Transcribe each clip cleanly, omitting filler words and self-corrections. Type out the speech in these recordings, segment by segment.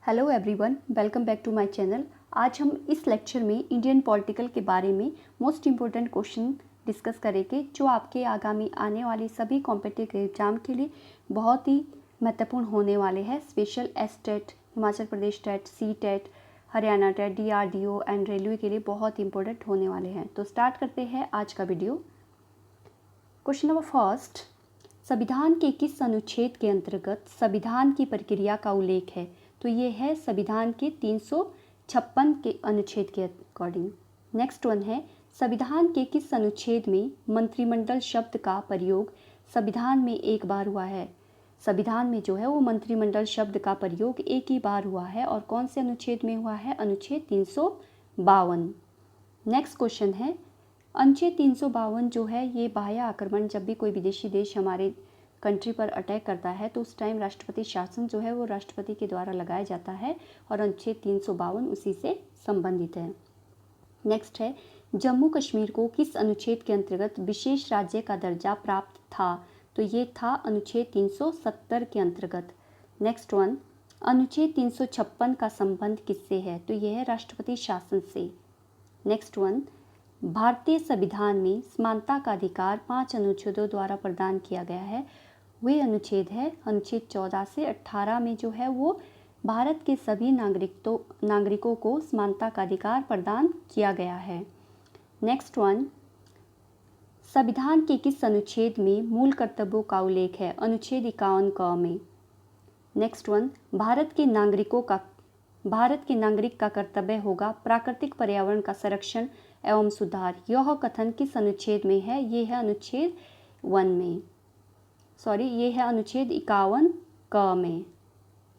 Hello everyone, welcome back to my channel. आज हम इस लेक्चर में इंडियन पॉलिटिकल के बारे में मोस्ट इम्पोर्टेंट क्वेश्चन डिस्कस करेंगे जो आपके आगामी आने वाले सभी कॉम्पिटिटिव एग्जाम के लिए बहुत ही महत्वपूर्ण होने वाले हैं। Special S TET, Himachal Pradesh TET, C TET, Haryana TET, DRDO and railway के लिए बहुत इंपॉर्टेंट होने वाले हैं। तो स्टार्ट करते हैं आज का वीडियो। क्वेश्चन नंबर फर्स्ट, संविधान के किस अनुच्छेद के अंतर्गत संविधान की प्रक्रिया का उल्लेख है? तो ये है संविधान के 356 के अनुच्छेद के अकॉर्डिंग। नेक्स्ट वन है, संविधान के किस अनुच्छेद में मंत्रिमंडल शब्द का प्रयोग संविधान में एक बार हुआ है? संविधान में जो है वो मंत्रिमंडल शब्द का प्रयोग एक ही बार हुआ है और कौन से अनुच्छेद में हुआ है? अनुच्छेद 352। नेक्स्ट क्वेश्चन है, अनुच्छेद 352 जो है ये बाह्य आक्रमण, जब भी कोई विदेशी देश हमारे कंट्री पर अटैक करता है तो उस टाइम राष्ट्रपति शासन जो है वो राष्ट्रपति के द्वारा लगाया जाता है और अनुच्छेद 352 उसी से संबंधित है। नेक्स्ट है, जम्मू कश्मीर को किस अनुच्छेद के अंतर्गत विशेष राज्य का दर्जा प्राप्त था? तो ये था अनुच्छेद 370 के अंतर्गत। नेक्स्ट वन, अनुच्छेद 356 का संबंध किससे है? तो यह है राष्ट्रपति शासन से। नेक्स्ट वन, भारतीय संविधान में समानता का अधिकार 5 अनुच्छेदों द्वारा प्रदान किया गया है। वे अनुच्छेद है अनुच्छेद 14 से 18 में जो है वो भारत के सभी नागरिकों को समानता का अधिकार प्रदान किया गया है। नेक्स्ट वन, संविधान के किस अनुच्छेद में मूल कर्तव्यों का उल्लेख है? अनुच्छेद 51 क में। नेक्स्ट वन, भारत के नागरिक का कर्तव्य होगा प्राकृतिक पर्यावरण का संरक्षण एवं सुधार। यह कथन किस अनुच्छेद में है? ये है अनुच्छेद 51 क में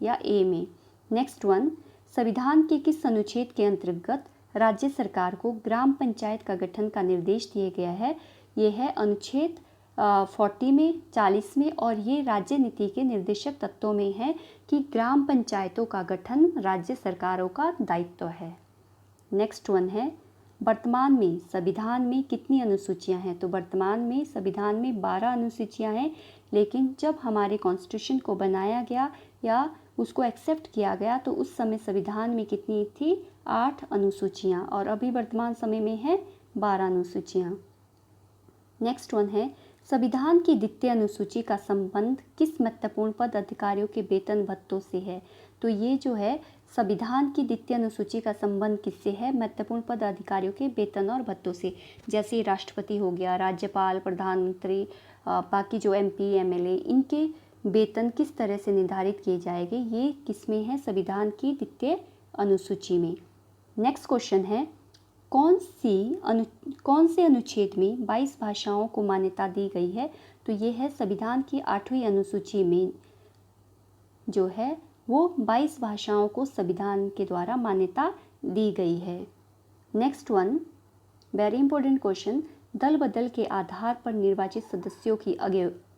या ए में। नेक्स्ट वन, संविधान के किस अनुच्छेद के अंतर्गत राज्य सरकार को ग्राम पंचायत का गठन का निर्देश दिया गया है? ये है अनुच्छेद 40 में, 40 में, और ये राज्य नीति के निर्देशक तत्वों में है कि ग्राम पंचायतों का गठन राज्य सरकारों का दायित्व है। नेक्स्ट वन है, वर्तमान में संविधान में कितनी अनुसूचियां हैं? तो वर्तमान में संविधान में 12 अनुसूचियां हैं, लेकिन जब हमारे कॉन्स्टिट्यूशन को बनाया गया या उसको एक्सेप्ट किया गया तो उस समय संविधान में कितनी थी? 8 अनुसूचियां, और अभी वर्तमान समय में है 12 अनुसूचियां। नेक्स्ट वन है, संविधान की द्वितीय अनुसूची का संबंध किस महत्वपूर्ण पद अधिकारियों के वेतन भत्तों से है? तो ये जो है संविधान की द्वितीय अनुसूची का संबंध किससे है? महत्वपूर्ण पद अधिकारियों के वेतन और भत्तों से। जैसे राष्ट्रपति हो गया, राज्यपाल, प्रधानमंत्री, बाकी जो MP MLA, इनके वेतन किस तरह से निर्धारित किए जाएंगे, ये किसमें है? संविधान की द्वितीय अनुसूची में। नेक्स्ट क्वेश्चन है, कौन से अनुच्छेद में 22 भाषाओं को मान्यता दी गई है? तो ये है संविधान की 8वीं अनुसूची में जो है वो 22 भाषाओं को संविधान के द्वारा मान्यता दी गई है। Next one, very important question, दल बदल के आधार पर निर्वाचित सदस्यों की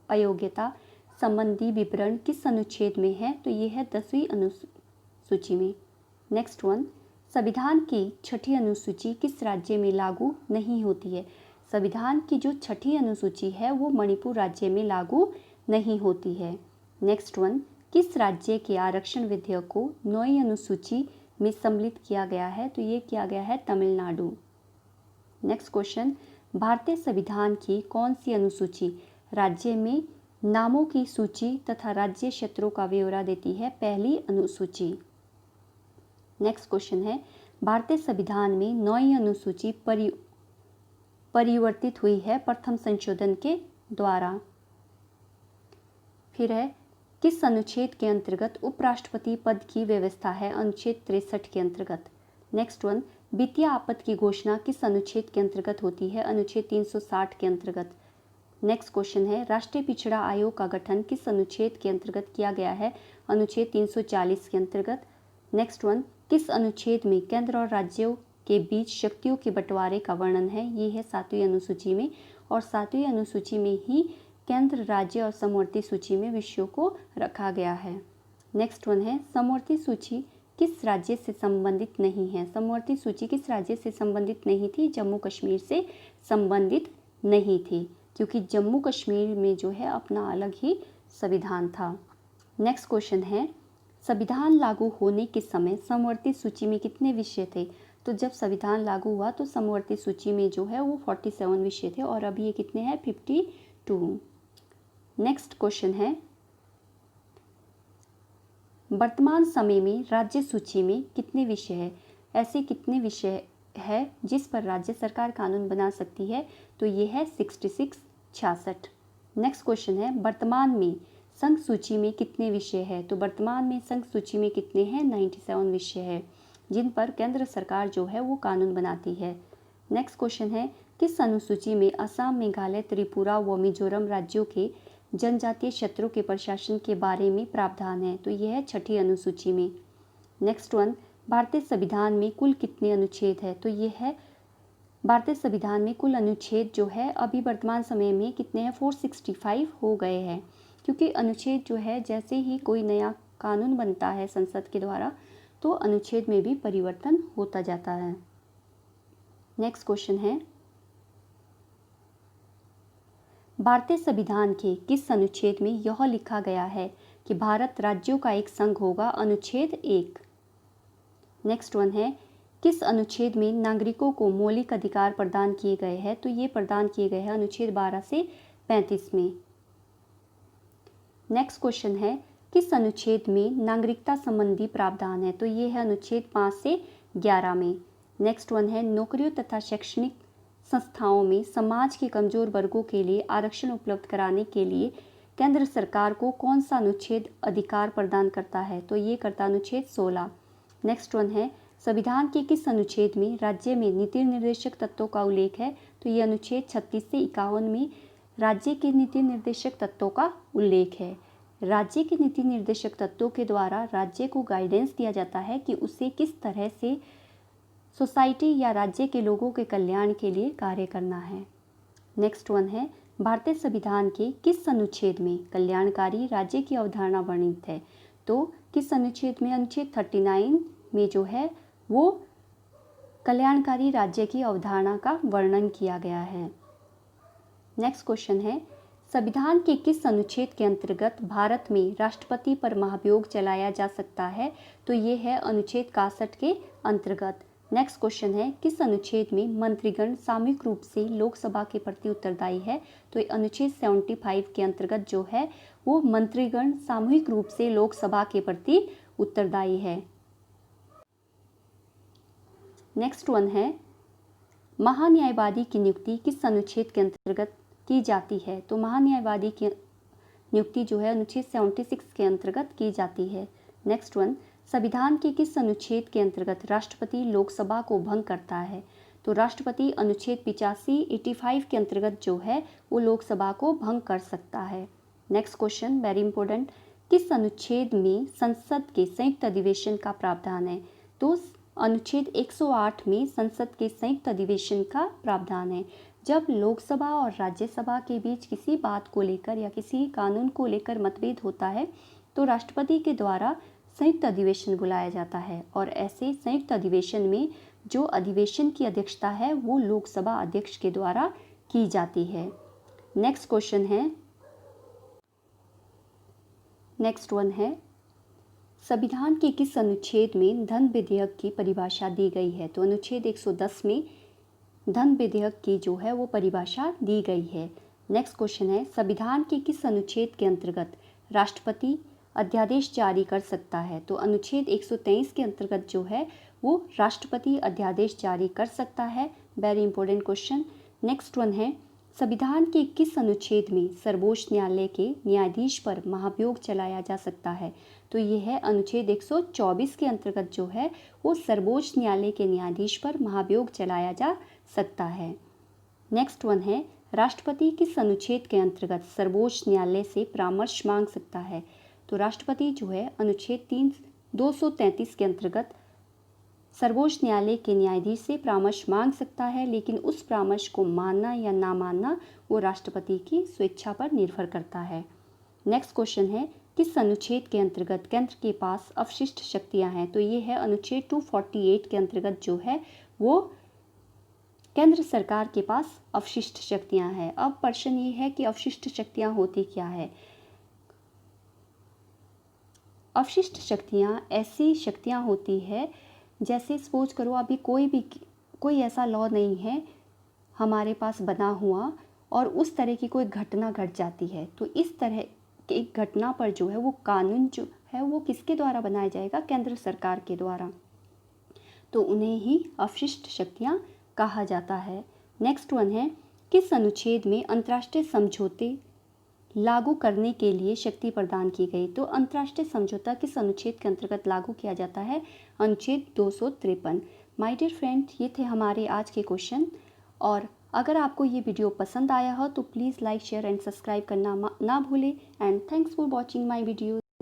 अयोग्यता संबंधी विवरण किस अनुच्छेद में है? तो ये है 10वीं अनुसूची में। नेक्स्ट वन, संविधान की 6ठी अनुसूची किस राज्य में लागू नहीं होती है? संविधान की जो 6ठी अनुसूची है वो मणिपुर राज्य में लागू नहीं होती है। नेक्स्ट वन, किस राज्य के आरक्षण विधेयक को 9वीं अनुसूची में सम्मिलित किया गया है? तो ये किया गया है तमिलनाडु। नेक्स्ट क्वेश्चन, भारतीय संविधान की कौन सी अनुसूची राज्य में नामों की सूची तथा राज्य क्षेत्रों का ब्यौरा देती है? पहली अनुसूची। नेक्स्ट क्वेश्चन है, भारतीय संविधान में 9वीं अनुसूची परिवर्तित हुई है प्रथम संशोधन के द्वारा। फिर है, किस अनुच्छेद के अंतर्गत उपराष्ट्रपति पद की व्यवस्था है? अनुच्छेद 63 के अंतर्गत। नेक्स्ट वन, वित्तीय आपत्ति की घोषणा किस अनुच्छेद के अंतर्गत होती है? अनुच्छेद 360 के अंतर्गत। नेक्स्ट क्वेश्चन है, राष्ट्रीय पिछड़ा आयोग का गठन किस अनुच्छेद के अंतर्गत किया गया है? अनुच्छेद 340 के अंतर्गत। नेक्स्ट वन, किस अनुच्छेद में केंद्र और राज्यों के बीच शक्तियों के बंटवारे का वर्णन है? ये है 7वीं अनुसूची में, और 7वीं अनुसूची में ही केंद्र, राज्य और समवर्ती सूची में विषयों को रखा गया है। नेक्स्ट वन है, समवर्ती सूची किस राज्य से संबंधित नहीं है? समवर्ती सूची किस राज्य से संबंधित नहीं थी? जम्मू कश्मीर से संबंधित नहीं थी, क्योंकि जम्मू कश्मीर में जो है अपना अलग ही संविधान था। नेक्स्ट क्वेश्चन है, संविधान लागू होने के समय समवर्ती सूची में कितने विषय थे? तो जब संविधान लागू हुआ तो समवर्ती सूची में जो है वो 47 विषय थे और अभी ये कितने हैं? 52। नेक्स्ट क्वेश्चन है, वर्तमान समय में राज्य सूची में कितने विषय है? ऐसे कितने विषय है जिस पर राज्य सरकार कानून बना सकती है? तो ये है 66 नेक्स्ट क्वेश्चन है, वर्तमान में संघ सूची में कितने विषय है? तो वर्तमान में संघ सूची में कितने हैं? 97 विषय है जिन पर केंद्र सरकार जो है वो कानून बनाती है। नेक्स्ट क्वेश्चन है, किस अनुसूची में असम, मेघालय, त्रिपुरा व मिजोरम राज्यों के जनजातीय क्षेत्रों के प्रशासन के बारे में प्रावधान है? तो यह है 6ठी अनुसूची में। नेक्स्ट वन, भारतीय संविधान में कुल कितने अनुच्छेद है? तो ये है भारतीय संविधान में कुल अनुच्छेद जो है अभी वर्तमान समय में कितने हैं? 465 हो गए हैं, क्योंकि अनुच्छेद जो है जैसे ही कोई नया कानून बनता है संसद के द्वारा तो अनुच्छेद में भी परिवर्तन होता जाता है। नेक्स्ट क्वेश्चन है, भारतीय संविधान के किस अनुच्छेद में यह लिखा गया है कि भारत राज्यों का एक संघ होगा? अनुच्छेद 1। नेक्स्ट वन है, किस अनुच्छेद में नागरिकों को मौलिक अधिकार प्रदान किए गए हैं? तो ये प्रदान किए गए हैं अनुच्छेद 12 से 35 में। नेक्स्ट क्वेश्चन है, किस अनुच्छेद में नागरिकता संबंधी प्रावधान है? तो ये है अनुच्छेद 5 से 11 में। नेक्स्ट वन है, नौकरियों तथा शैक्षणिक संस्थाओं में समाज के कमजोर वर्गों के लिए आरक्षण उपलब्ध कराने के लिए केंद्र सरकार को कौन सा अनुच्छेद अधिकार प्रदान करता है? तो ये करता अनुच्छेद 16। नेक्स्ट वन है, संविधान के किस अनुच्छेद में राज्य में नीति निर्देशक तत्वों का उल्लेख है? तो ये अनुच्छेद 36 से 51 में राज्य के नीति निर्देशक तत्वों का उल्लेख है। राज्य के नीति निर्देशक तत्वों के द्वारा राज्य को गाइडेंस दिया जाता है कि उसे किस तरह से सोसाइटी या राज्य के लोगों के कल्याण के लिए कार्य करना है। नेक्स्ट वन है, भारतीय संविधान के किस अनुच्छेद में कल्याणकारी राज्य की अवधारणा वर्णित है? तो किस अनुच्छेद में? अनुच्छेद 39 में जो है वो कल्याणकारी राज्य की अवधारणा का वर्णन किया गया है। नेक्स्ट क्वेश्चन है, संविधान के किस अनुच्छेद के अंतर्गत भारत में राष्ट्रपति पर महाभियोग चलाया जा सकता है? तो ये है अनुच्छेद 61 के अंतर्गत। नेक्स्ट क्वेश्चन है, किस अनुच्छेद में मंत्रीगण सामूहिक रूप से लोकसभा के प्रति उत्तरदायी है? तो अनुच्छेद 75 के अंतर्गत जो है वो मंत्रीगण सामूहिक रूप से लोकसभा के प्रति उत्तरदायी है। नेक्स्ट वन है, महान्यायवादी की नियुक्ति किस अनुच्छेद के अंतर्गत की जाती है? तो महान्यायवादी की नियुक्ति जो है अनुच्छेद 76 के अंतर्गत की जाती है। नेक्स्ट वन, संविधान के किस अनुच्छेद के अंतर्गत राष्ट्रपति लोकसभा को भंग करता है? तो राष्ट्रपति अनुच्छेद 85 के अंतर्गत जो है वो लोकसभा को भंग कर सकता है। नेक्स्ट क्वेश्चन वेरी इंपॉर्टेंट, किस अनुच्छेद में संसद के संयुक्त अधिवेशन का प्रावधान है? तो अनुच्छेद 108 में संसद के संयुक्त अधिवेशन का प्रावधान है। जब लोकसभा और राज्यसभा के बीच किसी बात को लेकर या किसी कानून को लेकर मतभेद होता है तो राष्ट्रपति के द्वारा संयुक्त अधिवेशन बुलाया जाता है और ऐसे संयुक्त अधिवेशन में जो अधिवेशन की अध्यक्षता है वो लोकसभा अध्यक्ष के द्वारा की जाती है। नेक्स्ट क्वेश्चन है, नेक्स्ट वन है, संविधान के किस अनुच्छेद में धन विधेयक की परिभाषा दी गई है? तो अनुच्छेद 110 में धन विधेयक की जो है वो परिभाषा दी गई है। नेक्स्ट क्वेश्चन है, संविधान के किस अनुच्छेद के अंतर्गत राष्ट्रपति अध्यादेश जारी कर सकता है? तो अनुच्छेद 123 के अंतर्गत जो है वो राष्ट्रपति अध्यादेश जारी कर सकता है। Very important question. Next one है, संविधान के किस अनुच्छेद में सर्वोच्च न्यायालय के न्यायाधीश पर महाभियोग चलाया जा सकता है? तो ये है अनुच्छेद 124 के अंतर्गत जो है वो सर्वोच्च न्यायालय के न्यायाधीश पर महाभियोग चलाया जा सकता है। नेक्स्ट वन है, राष्ट्रपति किस अनुच्छेद के अंतर्गत सर्वोच्च न्यायालय से परामर्श मांग सकता है? तो राष्ट्रपति जो है अनुच्छेद 233 के अंतर्गत सर्वोच्च न्यायालय के न्यायाधीश से परामर्श मांग सकता है, लेकिन उस परामर्श को मानना या ना मानना वो राष्ट्रपति की स्वेच्छा पर निर्भर करता है। नेक्स्ट क्वेश्चन है, किस अनुच्छेद के अंतर्गत केंद्र के पास अवशिष्ट शक्तियां हैं? तो ये है अनुच्छेद 248 के अंतर्गत जो है वो केंद्र सरकार के पास अवशिष्ट शक्तियां हैं। अब प्रश्न ये है कि अवशिष्ट शक्तियां होती क्या है? अवशिष्ट शक्तियाँ ऐसी शक्तियाँ होती है, जैसे सपोज करो अभी कोई ऐसा लॉ नहीं है हमारे पास बना हुआ और उस तरह की कोई घटना घट जाती है, तो इस तरह की घटना पर जो है वो कानून जो है वो किसके द्वारा बनाया जाएगा? केंद्र सरकार के द्वारा। तो उन्हें ही अवशिष्ट शक्तियाँ कहा जाता है। नेक्स्ट वन है, किस अनुच्छेद में अंतर्राष्ट्रीय समझौते लागू करने के लिए शक्ति प्रदान की गई? तो अंतर्राष्ट्रीय समझौता किस अनुच्छेद के अंतर्गत लागू किया जाता है? अनुच्छेद 253। माय डियर फ्रेंड, ये थे हमारे आज के क्वेश्चन। और अगर आपको ये वीडियो पसंद आया हो तो please like share and subscribe करना ना भूलें। And thanks for watching my video.